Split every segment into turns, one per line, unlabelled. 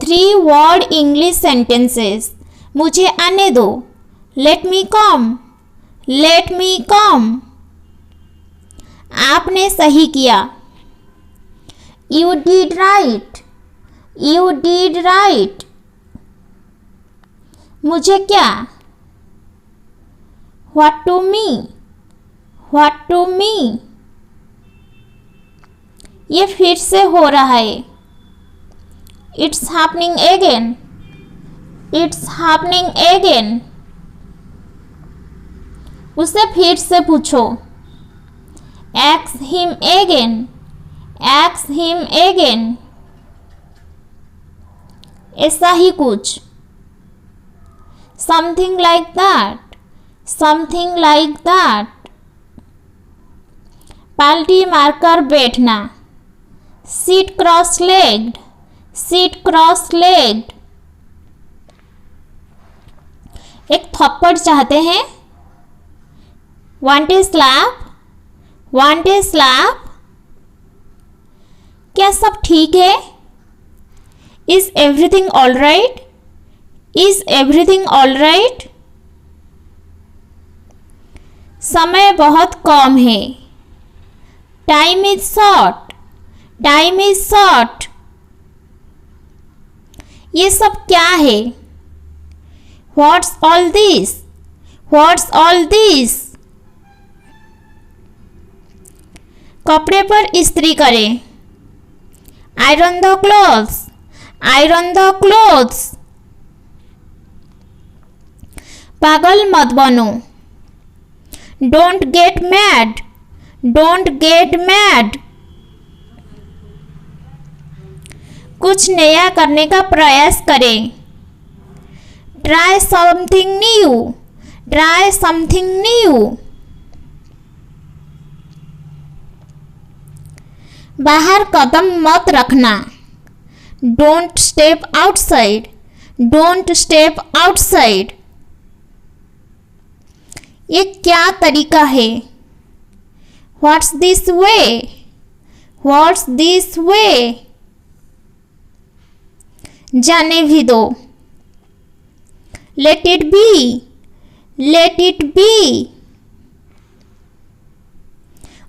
3 word English sentences. मुझे आने दो। Let me come, let me come. आपने सही किया। You did right, you did right. मुझे क्या? What to me, what to me. ये फिर से हो रहा है। It's happening again, it's happening again. उसे फिर से पूछो। Ask him again, ask him again। ऐसा ही कुछ। Something like that, something like that। पालटी मारकर बैठना। Sit cross-legged, sit cross-legged। एक थप्पड़ चाहते हैं? Want a slap, want a slap। क्या सब ठीक है? Is everything all right, is everything all right। समय बहुत कम है। Time is short, time is short. ये सब क्या है? What's all this, what's all this. कपड़े पर इस्त्री करें। Iron the clothes, iron the clothes. पागल मत बनो। Don't get mad, don't get mad. कुछ नया करने का प्रयास करें। Try something new, try something new. बाहर कदम मत रखना। Don't step outside, don't step outside. ये क्या तरीका है? What's this way, what's this way. जाने भी दो। Let it be, let it be.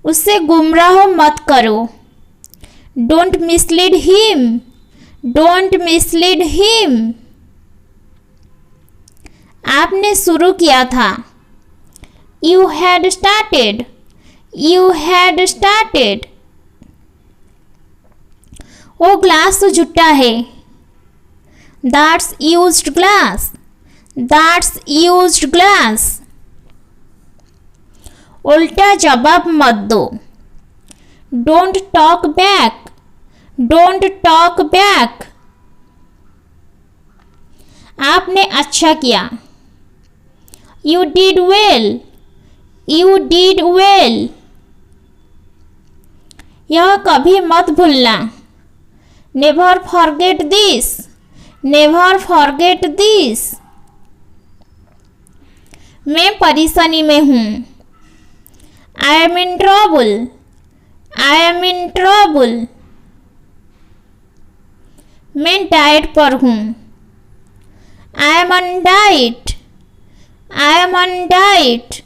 उससे गुमराह मत करो। Don't mislead him, don't mislead him. आपने शुरू किया था। You had started, you had started. वो ग्लास झूठा है। That's used glass, that's used glass। उल्टा जवाब मत दो। Don't talk back, don't talk back। आपने अच्छा किया। You did well, you did well। यह कभी मत भूलना। Never forget this, never forget this. मैं परेशानी में हूँ। I am in trouble, I am in trouble. मैं डाइट पर हूँ। I am on diet, I am on diet.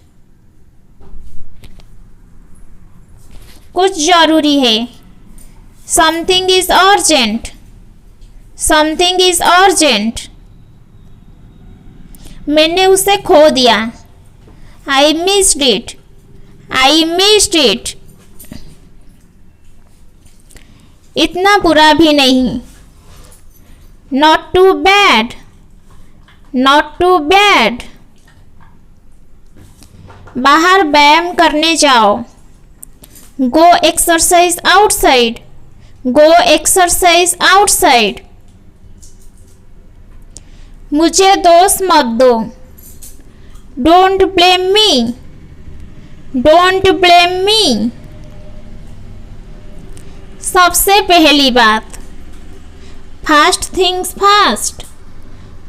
कुछ जरूरी है। Something is urgent, something is urgent. मैंने उसे खो दिया। I missed it, I missed it. इतना बुरा भी नहीं। Not too bad, not too bad. बाहर व्यायाम करने जाओ। Go exercise outside, go exercise outside. मुझे दोष मत दो। Don't blame me, don't blame me. सबसे पहली बात। Fast things fast,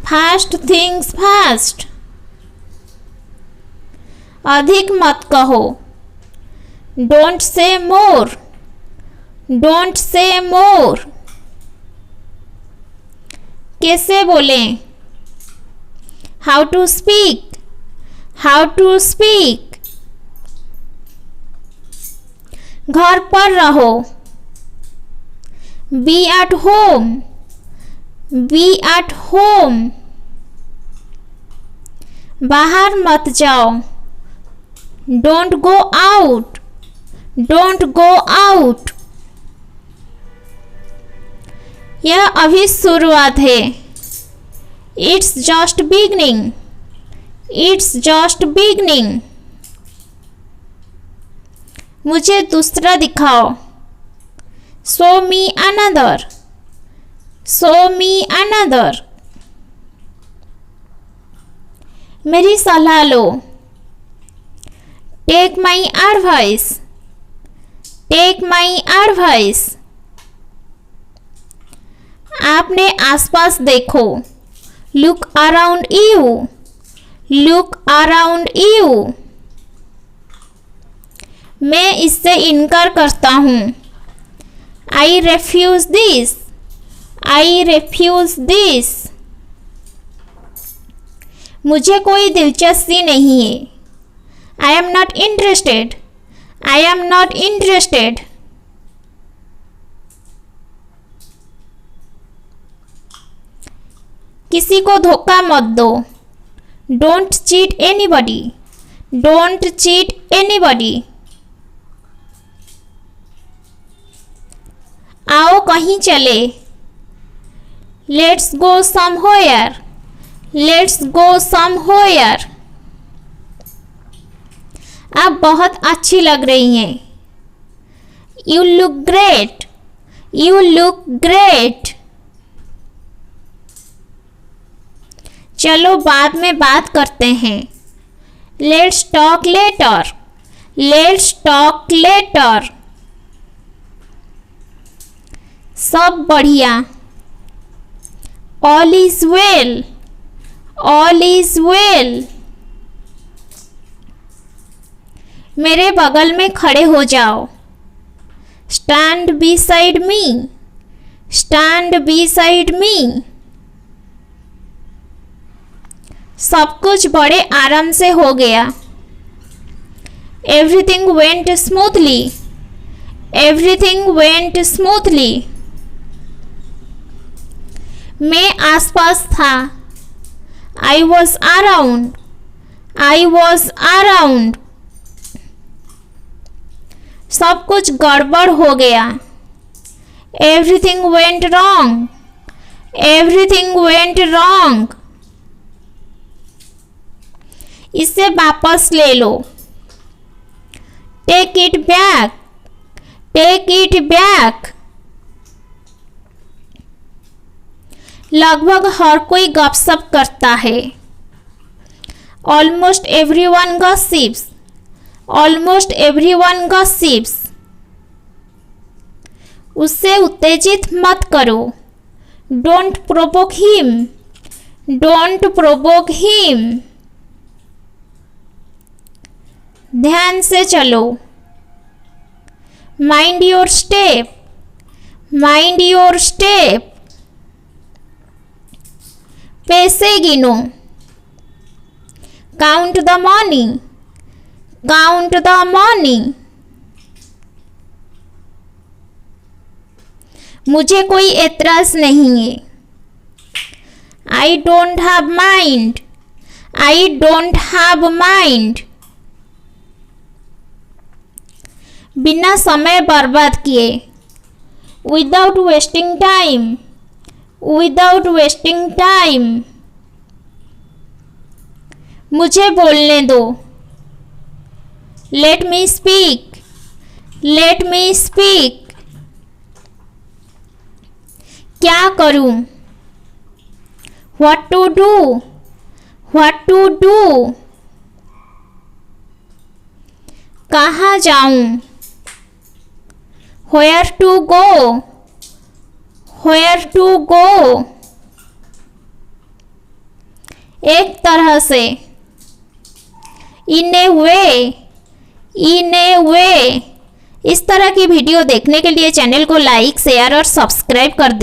fast things fast. अधिक मत कहो। Don't say more, don't say more. कैसे बोलें? How to speak, how to speak. घर पर रहो, be at home, be at home. बाहर मत जाओ, don't go out, don't go out. यह अभी शुरुआत है, it's just beginning, it's just beginning. मुझे दूसरा दिखाओ, show me another, show me another. मेरी सलाह लो, take my advice, take my advice. आपने आसपास देखो, look around you, look around you. मैं इससे इनकार करता हूँ, आई refuge this, I refuge this. मुझे कोई दिलचस्पी नहीं है, I am not interested, I am not interested. किसी को धोखा मत दो, don't cheat anybody, don't cheat anybody. आओ कहीं चले, let's go somewhere, let's go somewhere. आप बहुत अच्छी लग रही हैं, you look great, you look great. चलो बाद में बात करते हैं, let's talk later, let's talk later. सब बढ़िया, all is well, all is well. मेरे बगल में खड़े हो जाओ, stand beside me, stand beside me. सब कुछ बड़े आराम से हो गया, everything went smoothly, everything went smoothly. मैं आसपास था, I was around, I was around. सब कुछ गड़बड़ हो गया, everything went wrong, everything went wrong. इसे वापस ले लो, take it back, take it back. लगभग हर कोई गपशप करता है, almost everyone gossips, almost everyone gossips. उससे उत्तेजित मत करो, don't provoke him, don't provoke him. ध्यान से चलो, mind your step, mind your step. पैसे गिनो, count the money, count the money. मुझे कोई एतराज नहीं है, I don't have mind, I don't have mind. बिना समय बर्बाद किए, without wasting time, without wasting time. मुझे बोलने दो, let me speak, let me speak. क्या करूं, what to do, what to do. कहाँ जाऊं, Where to go, where to go। एक तरह से, in a way, in a way। इस तरह की वीडियो देखने के लिए चैनल को लाइक, शेयर और सब्सक्राइब कर दीजिए।